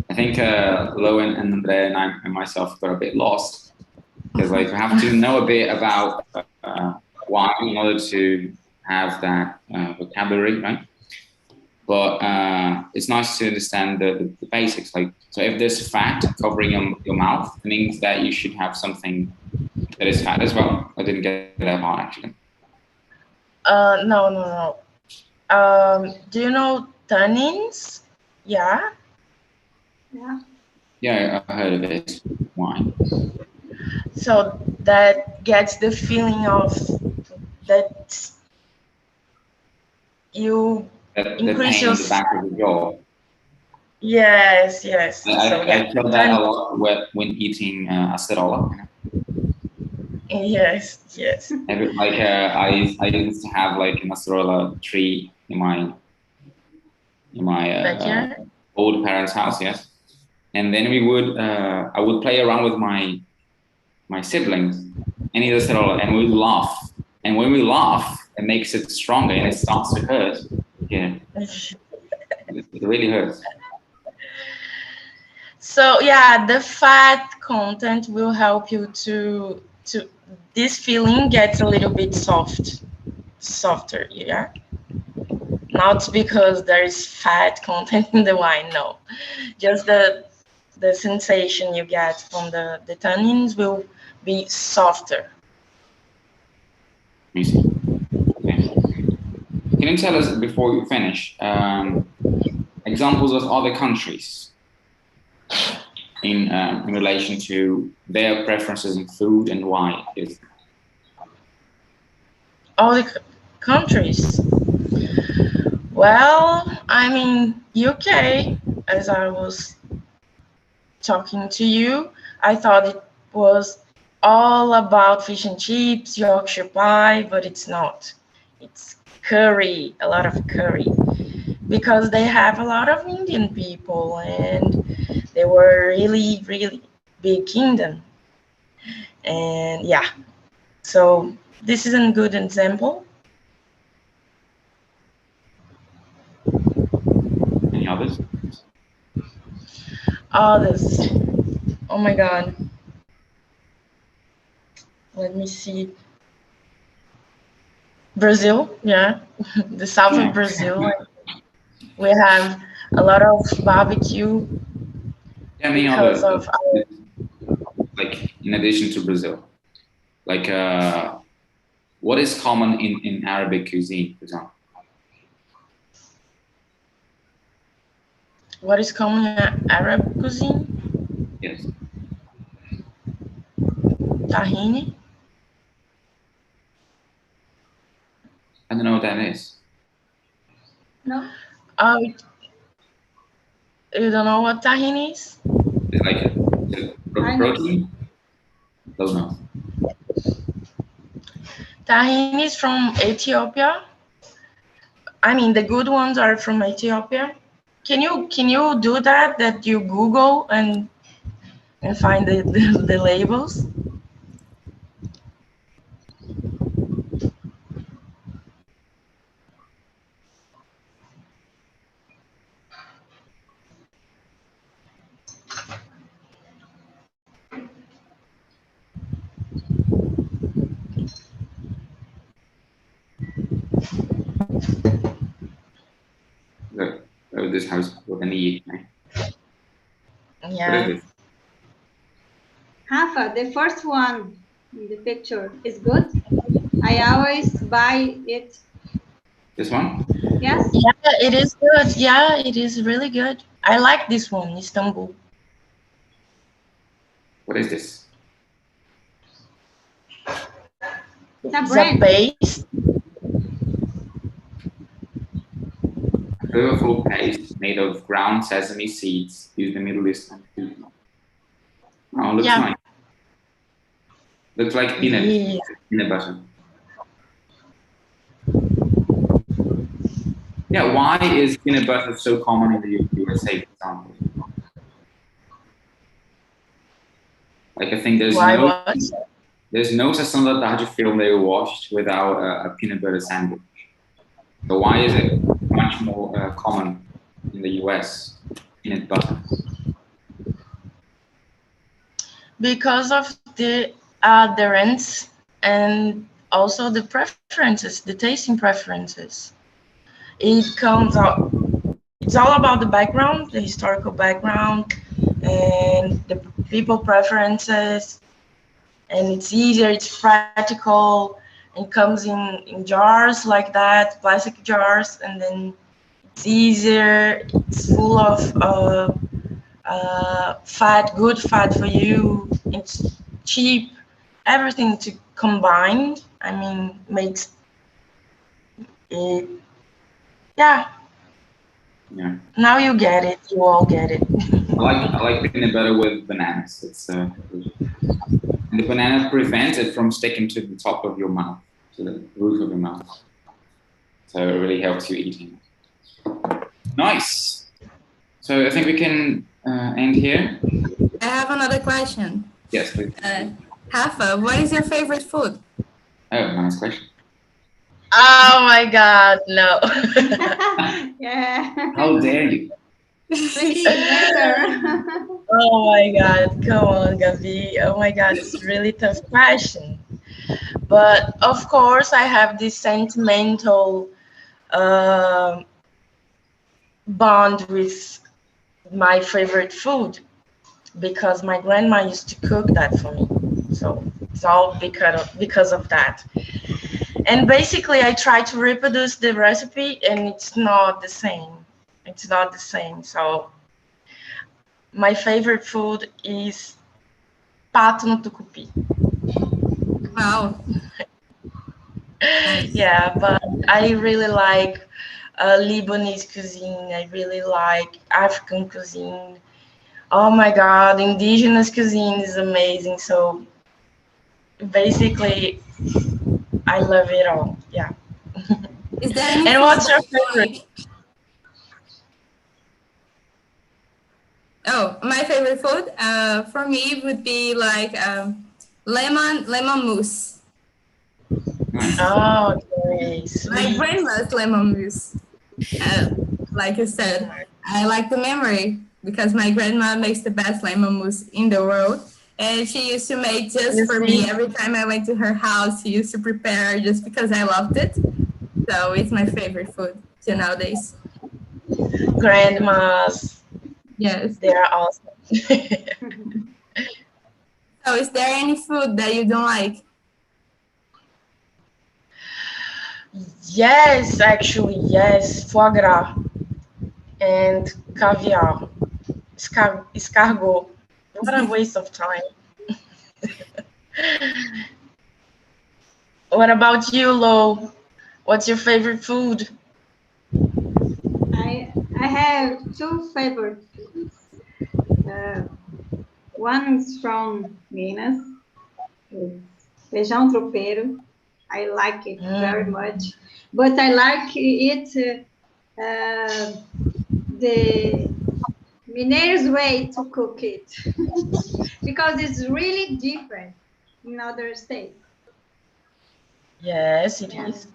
I think Lo and Andrea and I and myself got a bit lost because like we have to know a bit about wine in order to have that vocabulary, right? But it's nice to understand the basics. Like, so if there's fat covering your mouth, it means that you should have something that is fat as well. I didn't get that part actually. No. Do you know tannins? Yeah. Yeah. Yeah, I heard of it. Wine. So that gets the feeling of that you The increase pain your. in the back of the jaw. Yes. I feel that a lot when eating acerola. Yes. Like I used to have like an acerola tree in my Backyard? old parents' house, yes. And then I would play around with my siblings and eat acerola, and we would laugh. And when we laugh, it makes it stronger and it starts to hurt. Yeah, it really hurts. So yeah, the fat content will help you to this feeling gets a little bit softer, yeah. Not because there is fat content in the wine, no. Just the sensation you get from the tannins will be softer. Okay. Can you tell us before you finish examples of other countries in relation to their preferences in food and why it is? All the countries. Well, I mean, UK, as I was talking to you, I thought it was all about fish and chips, Yorkshire pie, but it's not. It's curry, a lot of curry, because they have a lot of Indian people and they were really, really big kingdom. And yeah, so this is a good example. Any others? Others. Oh my God. Let me see. Brazil, yeah, the south of Brazil. We have a lot of barbecue Any because other of our. like in addition to Brazil, like what is common in Arabic cuisine, for example? What is common in Arab cuisine? Yes. Tahini. I don't know what that is. No. Oh, you don't know what tahini is? It's like a protein? Don't know. Tahini is from Ethiopia. I mean, the good ones are from Ethiopia. Can you do that? That you Google and and find the labels. Look, oh, this house with an E. Right? What is Yeah. this? Rafa, the first one in the picture is good. I always buy it. This one? Yes? Yeah, it is good. Yeah, it is really good. I like this one, Istanbul. What is this? It's a It's a brand. paste. A flavorful paste made of ground sesame seeds used in Middle Eastern food. Oh, looks Yeah. nice. Looks like Yeah. peanut butter. Yeah, why is peanut butter so common in the USA, for example? Like, I think Why what? there's no Sessão da Tarde film they watched without a peanut butter sandwich. So why is it much more common in the US, peanut butter? Because of the adherence and also the preferences, the tasting preferences. It comes out, it's all about the background, the historical background, and the people preferences. And it's easier, it's practical, and comes in jars like that, plastic jars, and then it's easier, it's full of fat, good fat for you, it's cheap, everything to combined, I mean, makes it, yeah. Yeah. Now you get it, you all get it. I like peanut butter with bananas. It's and the banana prevents it from sticking to the top of your mouth, to the roof of your mouth. So it really helps you eating. Nice. So I think we can end here. I have another question. Yes, please. Rafa, what is your favorite food? Oh, nice question. Oh my God, no. Yeah. How dare you? Please answer. Oh my God, come on, Gabi. Oh my God, it's really tough question. But of course, I have this sentimental um bond with my favorite food because my grandma used to cook that for me. So it's all because of that. And basically, I try to reproduce the recipe, and it's not the same. It's not the same. So my favorite food is pato no tucupi. Wow. Nice. Yeah, but I really like Lebanese cuisine. I really like African cuisine. Oh my God, indigenous cuisine is amazing. So basically, I love it all. Yeah. Is there any And food what's your that you favorite? like? Oh, my favorite food for me would be like lemon mousse. Nice. Oh, okay, My sweet. grandma's lemon mousse. Like you said, I like the memory because my grandma makes the best lemon mousse in the world. And she used to make just You for me see, every time I went to her house. She used to prepare just because I loved it. So it's my favorite food till nowadays. grandmas, Yes. they are awesome. So is there any food that you don't like? Yes, actually, yes. Foie gras and caviar. Escargot. What a waste of time. What about you, Lo? What's your favorite food? I have two favorite foods. One is from Minas. It's feijão tropeiro. I like it very much, but I like it the Mineiro's way to cook it. because it's really different in other states. Yes, it Yeah. is.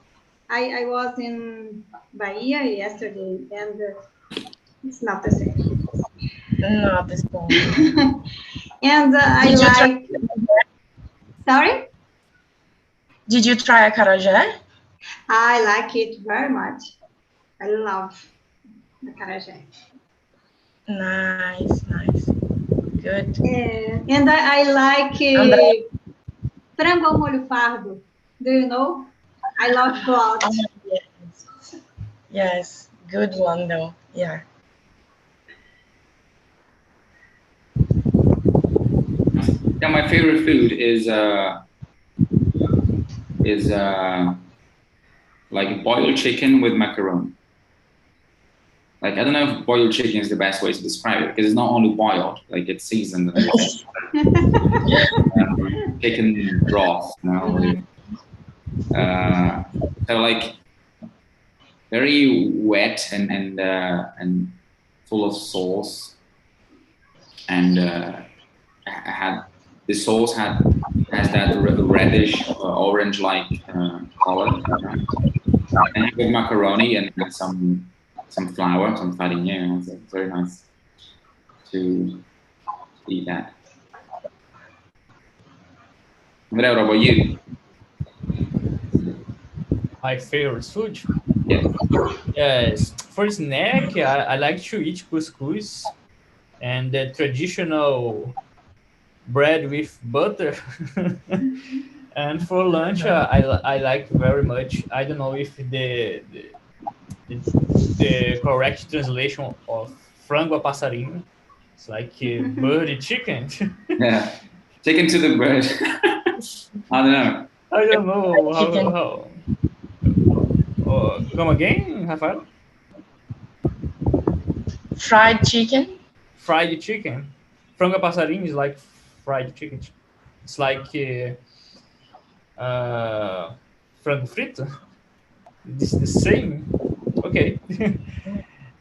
I was in Bahia yesterday, and it's not the same. Not the same. And I Did you try? like. Sorry, Did you try acarajé? I like it very much. I love acarajé. Nice, nice. Good. And I like André, frango ao molho fardo. Do you know? I love God. oh, yes. Yes, good one though. Yeah. Yeah, my favorite food is like boiled chicken with macaroni. Like, I don't know if boiled chicken is the best way to describe it, because it's not only boiled, like it's seasoned and chicken broth, you know. So like very wet and full of sauce, and the sauce has that reddish orange like color, and with macaroni and some flour, some farinha. So it's very nice to eat that. Andrea, what about you? My favorite food? Yeah. Yes, for snack, I like to eat couscous and the traditional bread with butter. And for lunch, I like very much. I don't know if the correct translation of frango a passarinho. It's like birdie chicken. Yeah. Chicken to the bird. I don't know. I don't know Chicken. how. Come again, Rafael? Fried chicken. Fried chicken. Frango a passarinho is like fried chicken. It's like frango frito. This is the same. Okay.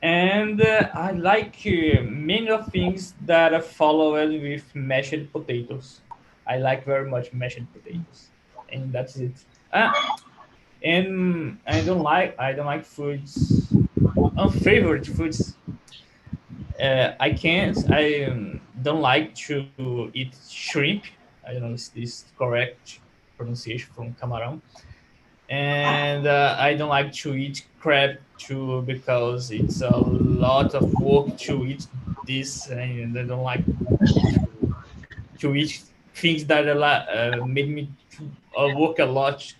And I like many of things that are followed with mashed potatoes. I like very much mashed potatoes, and that's it. And I don't like foods, unfavorite foods. I don't like to eat shrimp. I don't know if this is correct pronunciation from camarão. And I don't like to eat crab too because it's a lot of work to eat this, and I don't like to eat things that made me work a lot.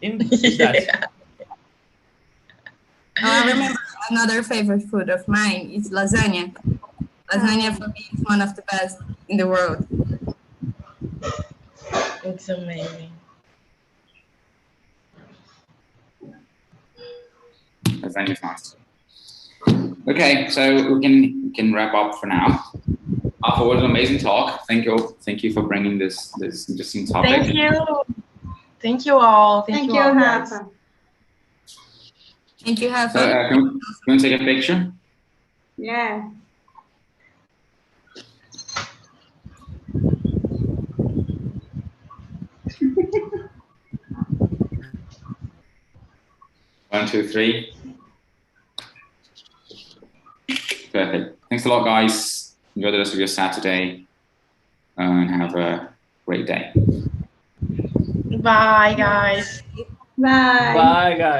And is that Yeah. Oh, I remember another favorite food of mine is lasagna. Lasagna for me is one of the best in the world. It's amazing. Thank you, nice. Okay, so we can wrap up for now. Arthur, what an amazing talk. Thank you for bringing this interesting topic. Thank you. Thank you all. Thank you you, all, guys. Rafa. Thank you, So Rafa. can we take a picture? Yeah. One, two, three. Perfect. Thanks a lot, guys. Enjoy the rest of your Saturday and have a great day. Bye, guys. Bye. bye, guys?